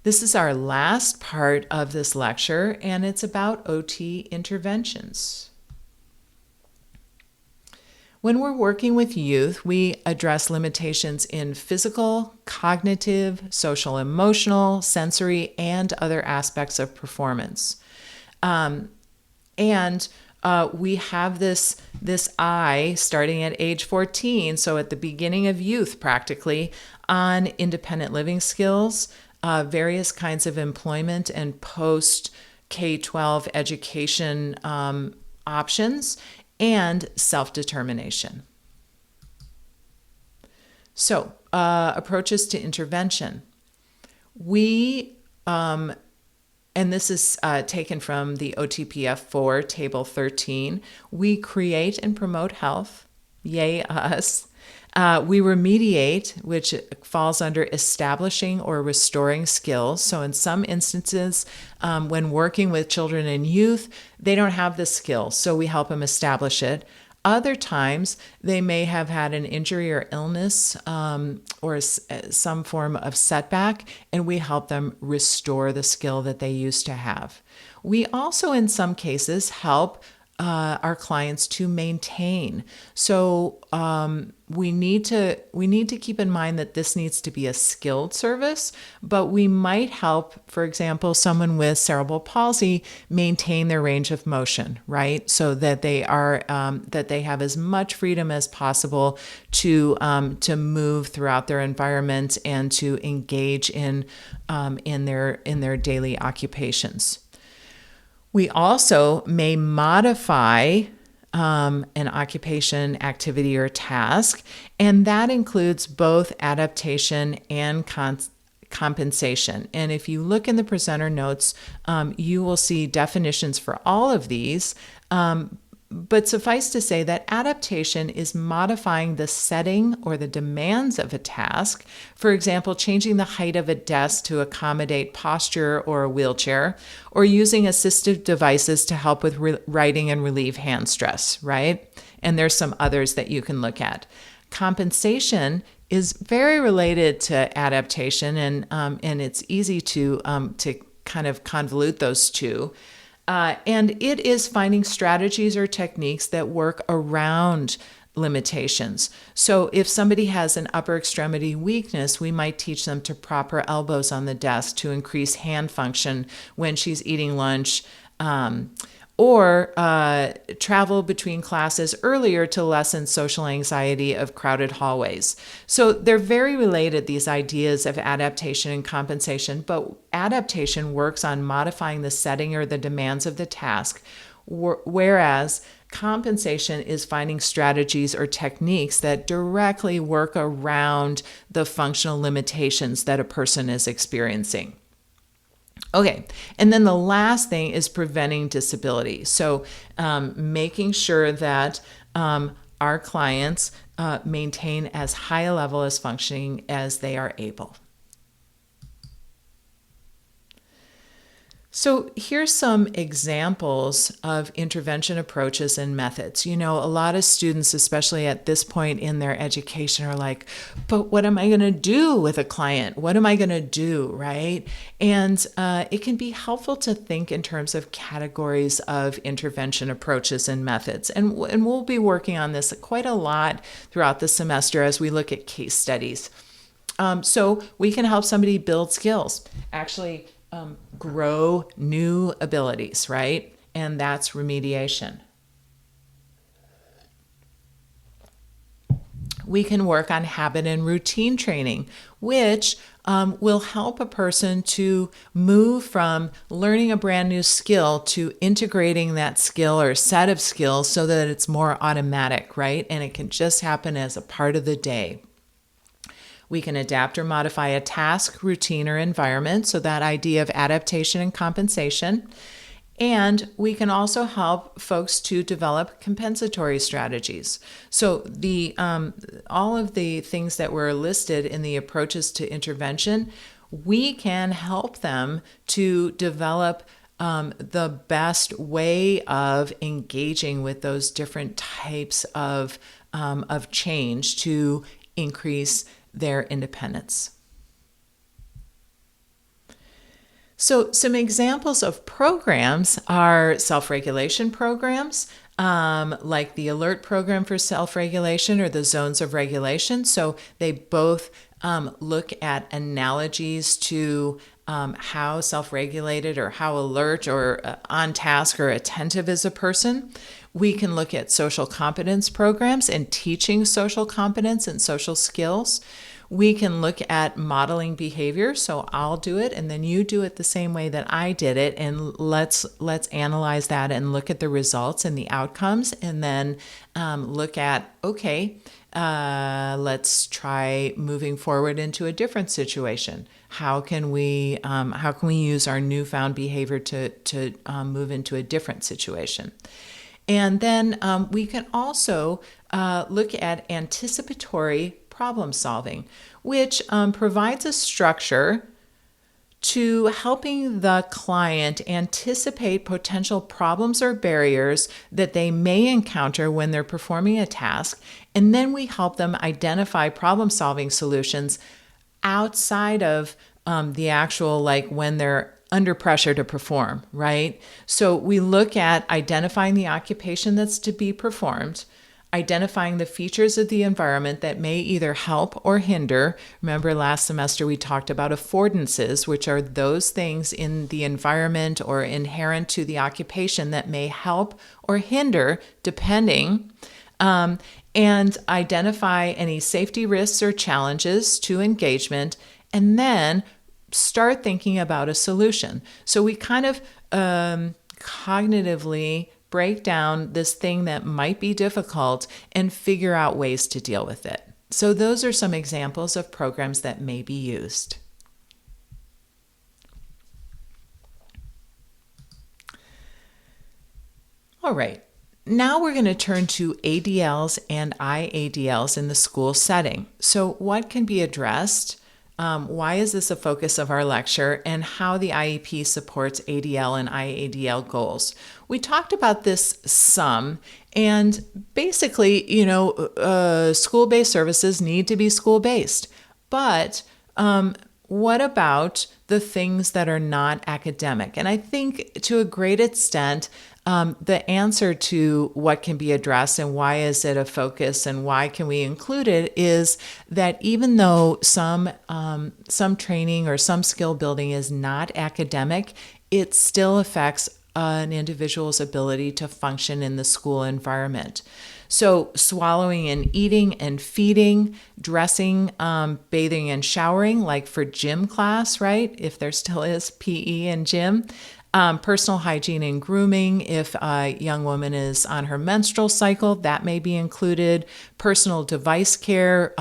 This is our last part of this lecture, and it's about OT interventions. When we're working with youth, we address limitations in physical, cognitive, social, emotional, sensory, and other aspects of performance. We have this eye starting at age 14, so at the beginning of youth practically, on independent living skills, various kinds of employment and post K-12 education options, and self-determination. So, approaches to intervention. And this is taken from the OTPF4 Table 13. We create and promote health. Yay, us. We remediate, which falls under establishing or restoring skills. So in some instances, when working with children and youth, they don't have the skills, so we help them establish it. Other times, they may have had an injury or illness or some form of setback, and we help them restore the skill that they used to have. We also, in some cases, help our clients to maintain. So we need to keep in mind that this needs to be a skilled service, but we might help, for example, someone with cerebral palsy maintain their range of motion, right? So that they have as much freedom as possible to move throughout their environment and to engage in their daily occupations. We also may modify an occupation, activity, or task, and that includes both adaptation and compensation. And if you look in the presenter notes, you will see definitions for all of these. But suffice to say that adaptation is modifying the setting or the demands of a task. For example, changing the height of a desk to accommodate posture or a wheelchair, or using assistive devices to help with writing and relieve hand stress, right? And there's some others that you can look at. Compensation is very related to adaptation, and it's easy to kind of convolute those two. And it is finding strategies or techniques that work around limitations. So if somebody has an upper extremity weakness, we might teach them to prop her elbows on the desk to increase hand function when she's eating lunch, or travel between classes earlier to lessen social anxiety of crowded hallways. So they're very related, these ideas of adaptation and compensation, but adaptation works on modifying the setting or the demands of the task, whereas compensation is finding strategies or techniques that directly work around the functional limitations that a person is experiencing. Okay, and then the last thing is preventing disability. So making sure that our clients maintain as high a level of functioning as they are able. So here's some examples of intervention approaches and methods. You know, a lot of students, especially at this point in their education, are like, but what am I going to do with a client? What am I going to do, right? And it can be helpful to think in terms of categories of intervention approaches and methods. And we'll be working on this quite a lot throughout the semester as we look at case studies. So we can help somebody build skills, actually grow new abilities, right? And that's remediation. We can work on habit and routine training, which will help a person to move from learning a brand new skill to integrating that skill or set of skills so that it's more automatic, right? And it can just happen as a part of the day. We can adapt or modify a task, routine, or environment, so that idea of adaptation and compensation. And we can also help folks to develop compensatory strategies. So all of the things that were listed in the approaches to intervention, we can help them to develop the best way of engaging with those different types of change to increase their independence. So some examples of programs are self-regulation programs, like the alert program for self-regulation or the zones of regulation. So they both look at analogies to how self-regulated or how alert or on task or attentive is a person. We can look at social competence programs and teaching social competence and social skills. We can look at modeling behavior. So I'll do it and then you do it the same way that I did it. And let's analyze that and look at the results and the outcomes, and then look at, okay, let's try moving forward into a different situation. How can we use our newfound behavior to move into a different situation? And then we can also look at anticipatory problem solving, which provides a structure to helping the client anticipate potential problems or barriers that they may encounter when they're performing a task. And then we help them identify problem solving solutions outside of the actual, like when they're under pressure to perform, right? So we look at identifying the occupation that's to be performed, identifying the features of the environment that may either help or hinder. Remember last semester we talked about affordances, which are those things in the environment or inherent to the occupation that may help or hinder depending, and identify any safety risks or challenges to engagement, and then start thinking about a solution. So we kind of cognitively break down this thing that might be difficult and figure out ways to deal with it. So those are some examples of programs that may be used. All right. Now we're going to turn to ADLs and IADLs in the school setting. So what can be addressed? Why is this a focus of our lecture, and how the IEP supports ADL and IADL goals? We talked about this some, and basically, school-based services need to be school-based. But what about the things that are not academic? And I think to a great extent, the answer to what can be addressed and why is it a focus and why can we include it is that even though some training or some skill building is not academic, it still affects an individual's ability to function in the school environment. So swallowing and eating and feeding, dressing, bathing and showering, like for gym class, right? If there still is PE and gym. Personal hygiene and grooming, if a young woman is on her menstrual cycle, that may be included. Personal device care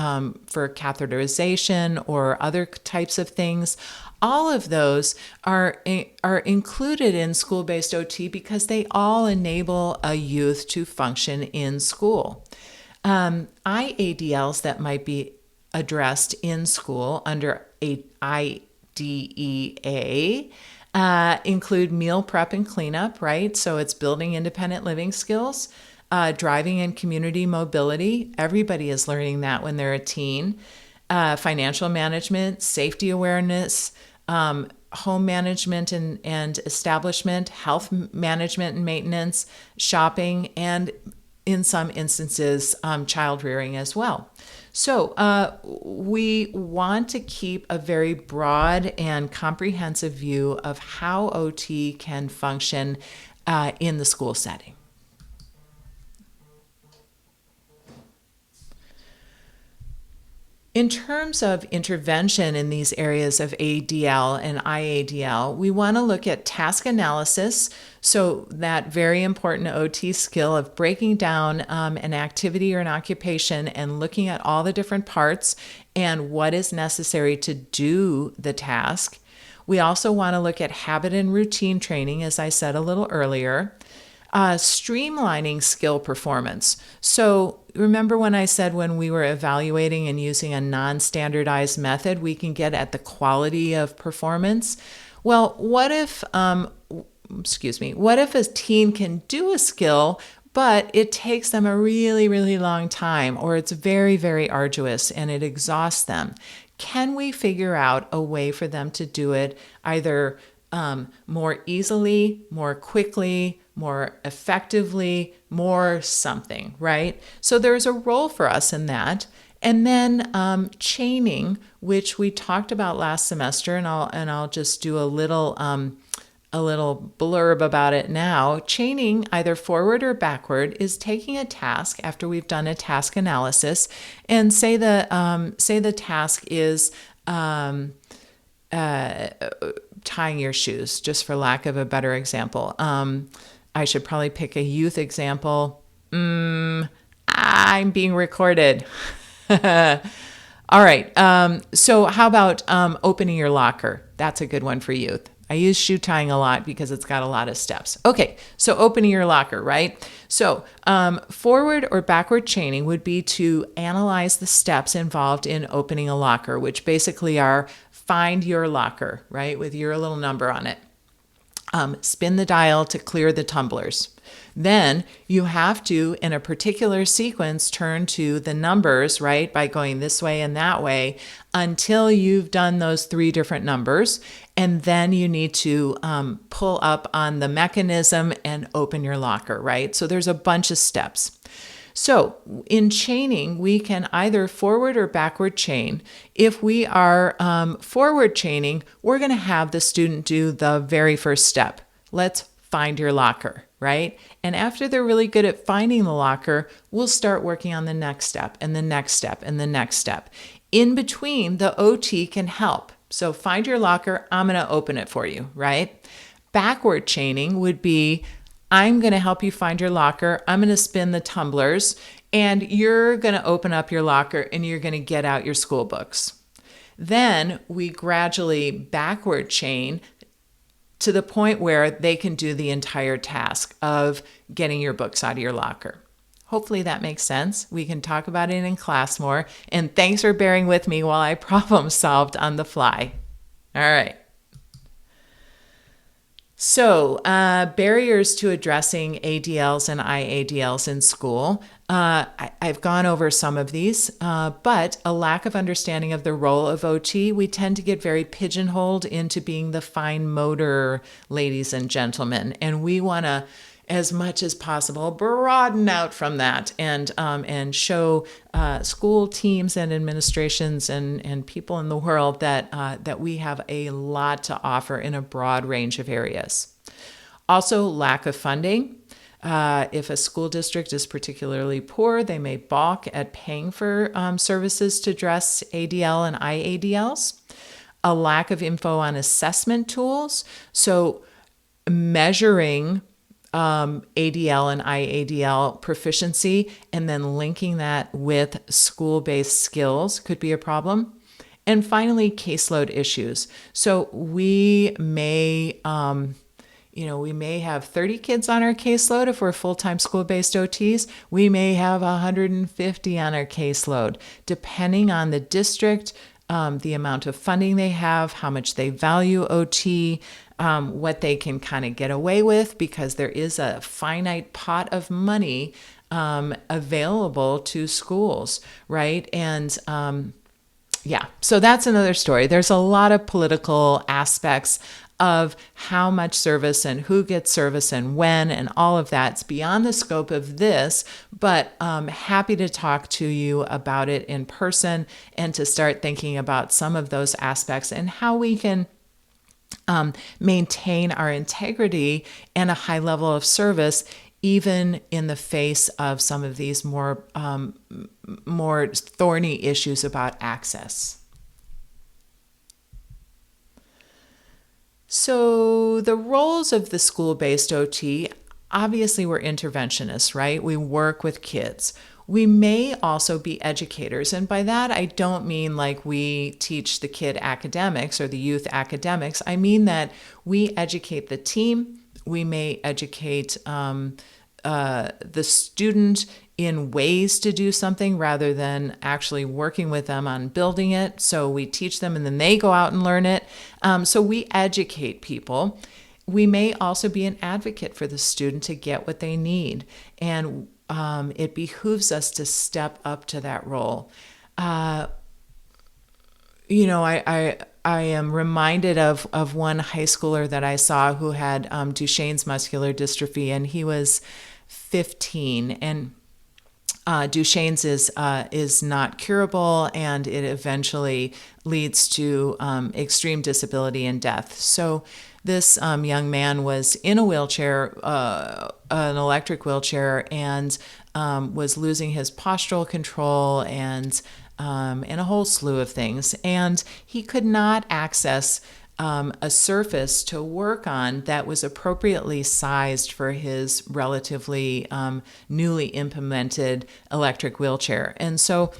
for catheterization or other types of things. All of those are included in school-based OT because they all enable a youth to function in school. IADLs that might be addressed in school under IDEA include meal prep and cleanup, right? So it's building independent living skills, driving and community mobility. Everybody is learning that when they're a teen. Financial management, safety awareness, home management and establishment, health management and maintenance, shopping, and in some instances, child rearing as well. So we want to keep a very broad and comprehensive view of how OT can function in the school setting. In terms of intervention in these areas of ADL and IADL, we want to look at task analysis, so that very important OT skill of breaking down an activity or an occupation and looking at all the different parts and what is necessary to do the task. We also want to look at habit and routine training, as I said a little earlier. Streamlining skill performance. So remember when I said when we were evaluating and using a non-standardized method, we can get at the quality of performance? Well, what if a teen can do a skill, but it takes them a really, really long time, or it's very, very arduous and it exhausts them? Can we figure out a way for them to do it either more easily, more quickly, more effectively, more something, right? So there's a role for us in that. And then chaining, which we talked about last semester, and I'll just do a little blurb about it now. Chaining, either forward or backward, is taking a task after we've done a task analysis, and say the task is tying your shoes, just for lack of a better example. I should probably pick a youth example. I'm being recorded. All right. So how about opening your locker? That's a good one for youth. I use shoe tying a lot because it's got a lot of steps. Okay, so opening your locker, right? So forward or backward chaining would be to analyze the steps involved in opening a locker, which basically are find your locker, right, with your little number on it. Spin the dial to clear the tumblers. Then you have to, in a particular sequence, turn to the numbers, right, by going this way and that way until you've done those 3 different numbers. And then you need to pull up on the mechanism and open your locker, right? So there's a bunch of steps. So in chaining, we can either forward or backward chain. If we are forward chaining, we're going to have the student do the very first step. Let's find your locker, right? And after they're really good at finding the locker, we'll start working on the next step and the next step and the next step. In between, the OT can help. So find your locker, I'm going to open it for you, right? Backward chaining would be, I'm going to help you find your locker. I'm going to spin the tumblers, and you're going to open up your locker and you're going to get out your school books. Then we gradually backward chain to the point where they can do the entire task of getting your books out of your locker. Hopefully that makes sense. We can talk about it in class more. And thanks for bearing with me while I problem solved on the fly. All right. So, barriers to addressing ADLs and IADLs in school. I've gone over some of these, but a lack of understanding of the role of OT. We tend to get very pigeonholed into being the fine motor ladies and gentlemen, and we want to, as much as possible, broaden out from that and show school teams and administrations and people in the world that we have a lot to offer in a broad range of areas. Also, lack of funding. If a school district is particularly poor, they may balk at paying for services to address ADL and IADLs. A lack of info on assessment tools. So measuring ADL and IADL proficiency and then linking that with school-based skills could be a problem. And finally, caseload issues. So we may have 30 kids on our caseload if we're full-time school-based OTs. We may have 150 on our caseload, depending on the district, the amount of funding they have, how much they value OT, what they can kind of get away with, because there is a finite pot of money available to schools, right? And so that's another story. There's a lot of political aspects of how much service and who gets service and when and all of that's beyond the scope of this, but happy to talk to you about it in person and to start thinking about some of those aspects and how we can maintain our integrity and a high level of service even in the face of some of these more thorny issues about access. So the roles of the school-based OT, obviously we're interventionists, right? We work with kids. We may also be educators. And by that, I don't mean like we teach the kid academics or the youth academics. I mean that we educate the team. We may educate the student in ways to do something rather than actually working with them on building it. So we teach them and then they go out and learn it. So we educate people. We may also be an advocate for the student to get what they need. And it behooves us to step up to that role. I I am reminded of one high schooler that I saw who had Duchenne's muscular dystrophy, and he was 15, and Duchenne's is not curable, and it eventually leads to extreme disability and death. So this young man was in a wheelchair, an electric wheelchair, and was losing his postural control and a whole slew of things. And he could not access a surface to work on that was appropriately sized for his relatively newly implemented electric wheelchair. And so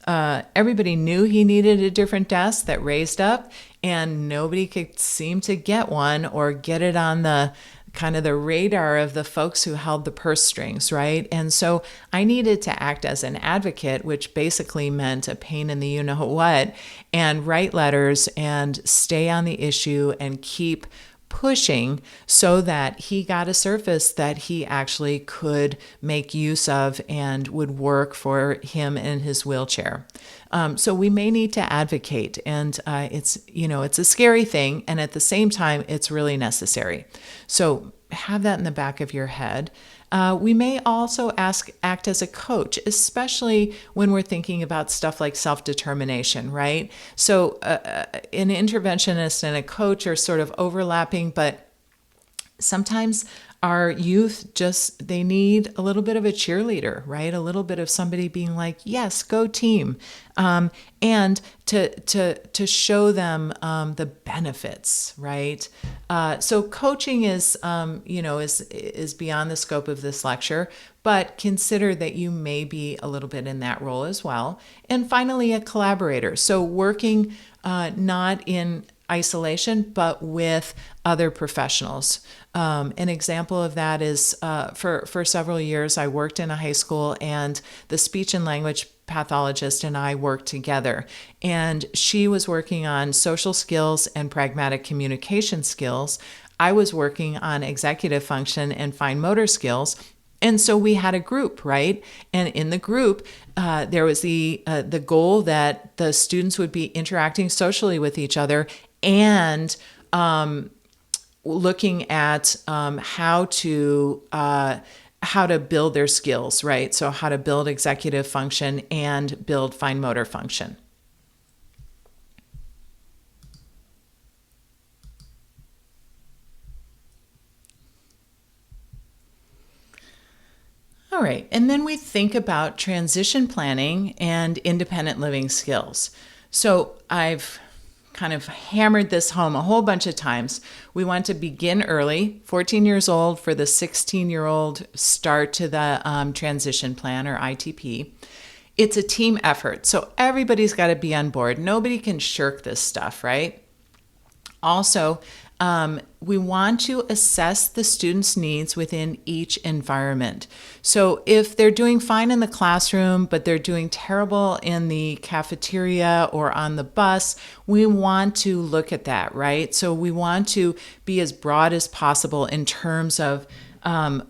everybody knew he needed a different desk that raised up, and nobody could seem to get one or get it on the kind of the radar of the folks who held the purse strings, right? And so I needed to act as an advocate, which basically meant a pain in the you-know-what, and write letters and stay on the issue and keep pushing so that he got a surface that he actually could make use of and would work for him in his wheelchair. So we may need to advocate, and it's a scary thing, and at the same time, it's really necessary. So have that in the back of your head. We may also act as a coach, especially when we're thinking about stuff like self-determination, right? So an interventionist and a coach are sort of overlapping, but sometimes our youth they need a little bit of a cheerleader, right? A little bit of somebody being like, yes, go team. And to show them the benefits, right? So coaching is beyond the scope of this lecture, but consider that you may be a little bit in that role as well. And finally, a collaborator. So working not in isolation, but with other professionals. An example of that is for several years, I worked in a high school, and the speech and language pathologist and I worked together. And she was working on social skills and pragmatic communication skills. I was working on executive function and fine motor skills. And so we had a group, right? And in the group, there was the goal that the students would be interacting socially with each other and looking at how to build their skills, right? So how to build executive function and build fine motor function. All right, and then we think about transition planning and independent living skills. So I've kind of hammered this home a whole bunch of times. We want to begin early, 14 years old for the 16-year-old start to the transition plan or ITP. It's a team effort, so everybody's got to be on board. Nobody can shirk this stuff, right? Also, we want to assess the students' needs within each environment. So if they're doing fine in the classroom, but they're doing terrible in the cafeteria or on the bus, we want to look at that, right? So we want to be as broad as possible in terms of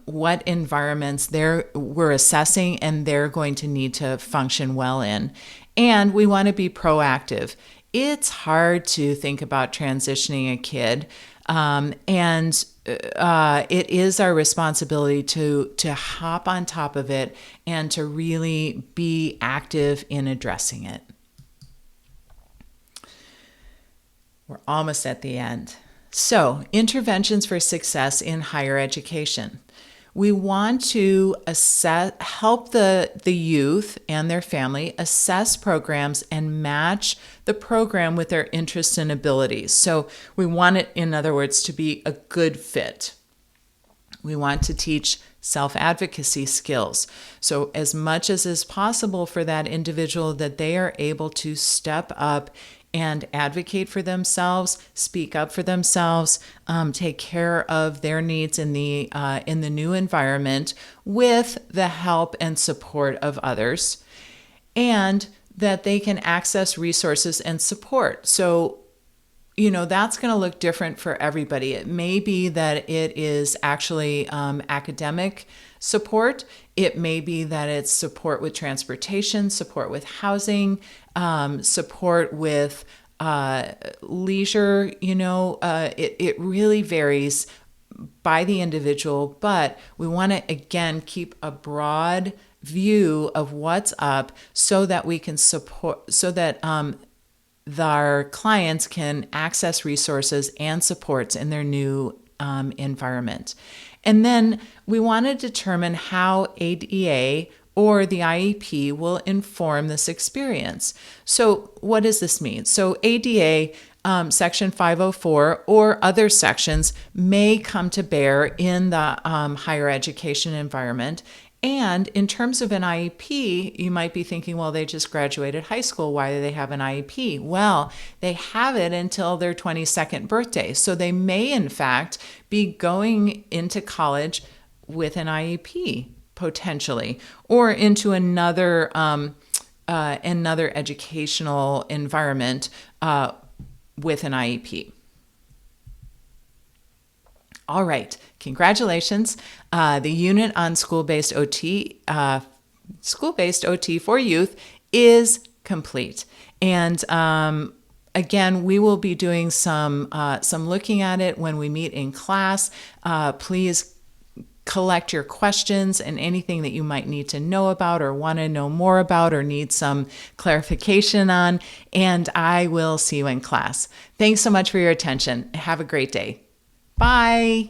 what environments we're assessing and they're going to need to function well in. And we want to be proactive. It's hard to think about transitioning a kid, and it is our responsibility to hop on top of it and to really be active in addressing it. We're almost at the end. So, interventions for success in higher education. We want to help the youth and their family assess programs and match the program with their interests and abilities. So we want it, in other words, to be a good fit. We want to teach self-advocacy skills. So as much as is possible for that individual that they are able to step up and advocate for themselves, speak up for themselves, take care of their needs in the new environment with the help and support of others, and that they can access resources and support. So, that's going to look different for everybody. It may be that it is actually academic support. It may be that it's support with transportation, support with housing, support with leisure, it really varies by the individual, but we want to again keep a broad view of what's up so that we can support, so that our clients can access resources and supports in their new environment. And then we want to determine how ADA or the IEP will inform this experience. So what does this mean? So ADA Section 504 or other sections may come to bear in the higher education environment. And in terms of an IEP, you might be thinking, well, they just graduated high school. Why do they have an IEP? Well, they have it until their 22nd birthday. So they may, in fact, be going into college with an IEP, potentially, or into another educational environment with an IEP. All right, congratulations. The unit on school-based OT for youth is complete. And again, we will be doing some looking at it when we meet in class. Please collect your questions and anything that you might need to know about or want to know more about or need some clarification on. And I will see you in class. Thanks so much for your attention. Have a great day. Bye.